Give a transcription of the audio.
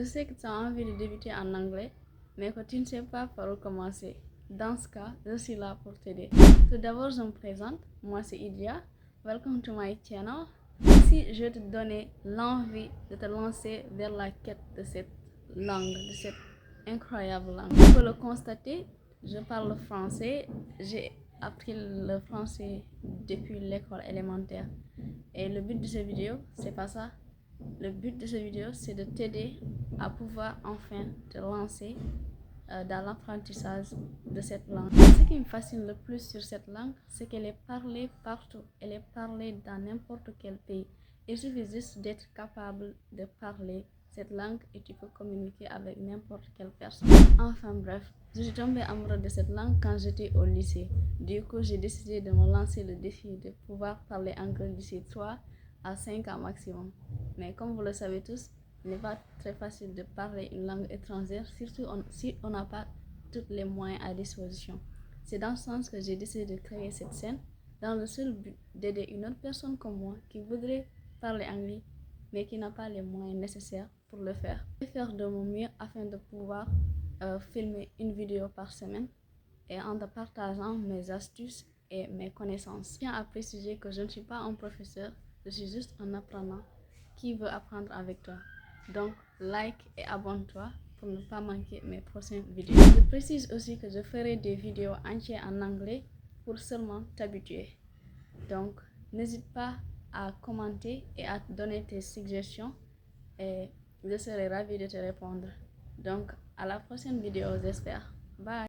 Je sais que tu as envie de débuter en anglais, mais que tu ne sais pas par où commencer. Dans ce cas, je suis là pour t'aider. Tout d'abord, je me présente. Moi, c'est Idia. Welcome to my channel. Ici, je vais te donner l'envie de te lancer vers la quête de cette langue, de cette incroyable langue. Tu peux le constater, je parle français. J'ai appris le français depuis l'école élémentaire. Et le but de cette vidéo, c'est pas ça. Le but de cette vidéo, c'est de t'aider à pouvoir enfin te lancer dans l'apprentissage de cette langue. Ce qui me fascine le plus sur cette langue, c'est qu'elle est parlée partout. Elle est parlée dans n'importe quel pays. Il suffit juste d'être capable de parler cette langue et tu peux communiquer avec n'importe quelle personne. Enfin bref, je suis tombée amoureuse de cette langue quand j'étais au lycée. Du coup, j'ai décidé de me lancer le défi de pouvoir parler anglais d'ici 3 à 5 ans maximum. Mais comme vous le savez tous, il n'est pas très facile de parler une langue étrangère, surtout si on n'a pas tous les moyens à disposition. C'est dans ce sens que j'ai décidé de créer cette chaîne dans le seul but d'aider une autre personne comme moi qui voudrait parler anglais mais qui n'a pas les moyens nécessaires pour le faire. Je vais faire de mon mieux afin de pouvoir filmer une vidéo par semaine et en te partageant mes astuces et mes connaissances. Je tiens à préciser que je ne suis pas un professeur, je suis juste un apprenant qui veut apprendre avec toi. Donc, like et abonne-toi pour ne pas manquer mes prochaines vidéos. Je précise aussi que je ferai des vidéos entières en anglais pour seulement t'habituer. Donc, n'hésite pas à commenter et à donner tes suggestions et je serai ravie de te répondre. Donc, à la prochaine vidéo, j'espère. Bye!